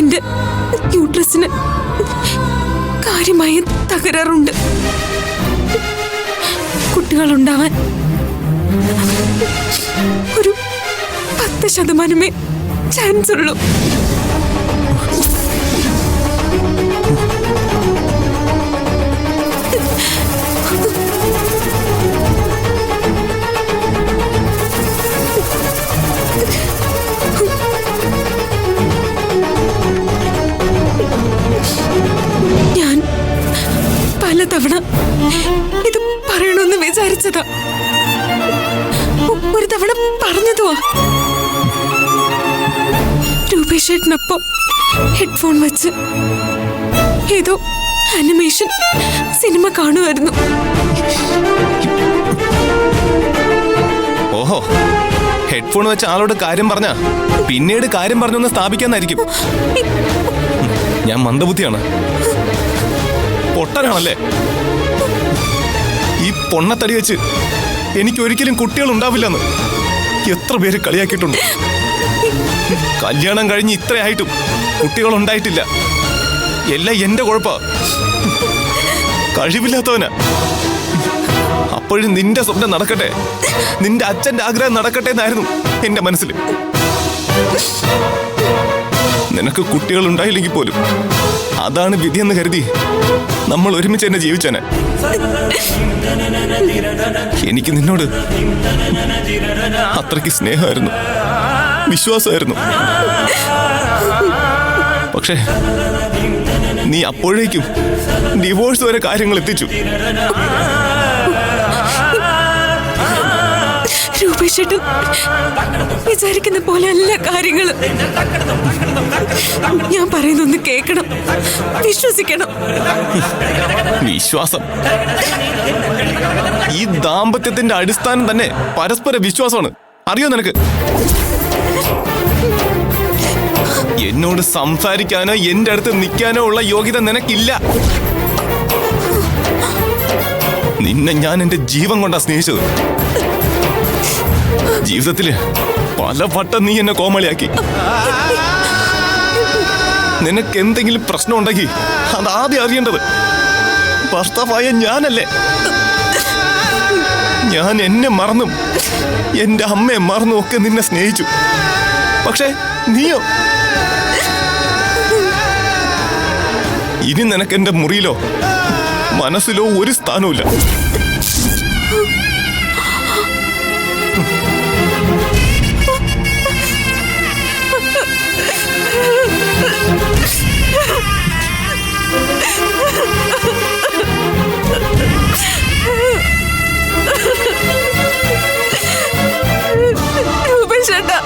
എന്റെ യൂട്രസിന് കാര്യമായ തകരാറുണ്ട്. കുട്ടികളുണ്ടാവാൻ ഒരു 10% ചാൻസ് ഉള്ളൂ. ഞാൻ പലതവണ ഇത് പറയണമെന്ന് വിചാരിച്ചതാ. ഒരു തവണ പറഞ്ഞതുവാ. രൂപേഷേട്ടനൊപ്പം ഹെഡ്ഫോൺ വെച്ച് ഏതോ ആനിമേഷൻ സിനിമ കാണുമായിരുന്നു. ഓഹോ, ഹെഡ്ഫോൺ വെച്ച ആളോട് കാര്യം പറഞ്ഞ പിന്നീട് കാര്യം പറഞ്ഞൊന്ന് സ്ഥാപിക്കാന്നായിരിക്കും. ഞാൻ മന്ദബുദ്ധിയാണ്, പൊട്ടനാണല്ലേ. ഈ പൊണ്ണത്തടി വെച്ച് എനിക്ക് ഒരിക്കലും കുട്ടികൾ ഉണ്ടാവില്ലെന്ന് എത്ര പേര് കളിയാക്കിയിട്ടുണ്ട്. കല്യാണം കഴിഞ്ഞ് ഇത്രയായിട്ടും കുട്ടികൾ ഉണ്ടായിട്ടില്ല. എല്ലാം എന്റെ കുഴപ്പാ, കഴിവില്ലാത്തവനാ. അപ്പോഴും നിന്റെ സ്വപ്നം നടക്കട്ടെ, നിന്റെ അച്ഛന്റെ ആഗ്രഹം നടക്കട്ടെ എന്നായിരുന്നു എന്റെ മനസ്സിൽ. നിനക്ക് കുട്ടികൾ ഉണ്ടായില്ലെങ്കിൽ പോലും അതാണ് വിധിയെന്ന് കരുതി നമ്മൾ ഒരുമിച്ച് തന്നെ ജീവിച്ചേനെ. എനിക്ക് നിന്നോട് അത്രയ്ക്ക് സ്നേഹമായിരുന്നു, വിശ്വാസമായിരുന്നു. പക്ഷേ നീ അപ്പോഴേക്കും ഡിവോഴ്സ് വരെ കാര്യങ്ങൾ എത്തിച്ചു. രൂപേഷേട്ടൻ വിചാരിക്കുന്ന പോലെ അല്ല കാര്യങ്ങൾ. ഞാൻ പറയുന്നൊന്ന് കേൾക്കണം, വിശ്വസിക്കണം. വിശ്വാസം? ഈ ദാമ്പത്യത്തിന്റെ അടിസ്ഥാനം തന്നെ പരസ്പര വിശ്വാസമാണ്. അറിയോ നിനക്ക്? എന്നോട് സംസാരിക്കാനോ എന്റെ അടുത്ത് നിൽക്കാനോ ഉള്ള യോഗ്യത നിനക്കില്ല. നിന്നെ ഞാൻ എന്റെ ജീവൻ കൊണ്ടാ സ്നേഹിച്ചത്. ജീവിതത്തില് പല വട്ടം നീ എന്നെ കോമളിയാക്കി. നിനക്ക് എന്തെങ്കിലും പ്രശ്നം ഉണ്ടെങ്കിൽ അതാദ്യം അറിയേണ്ടത് ഭർത്താവായ ഞാനല്ലേ. ഞാൻ എന്നെ മറന്നും എന്റെ അമ്മയെ മറന്നും ഒക്കെ നിന്നെ സ്നേഹിച്ചു. പക്ഷേ നീയോ? ഇനി നിനക്ക് എന്റെ മുറിയിലോ മനസ്സിലോ ഒരു സ്ഥാനവുമില്ല. രൂപേഷേട്ടാ,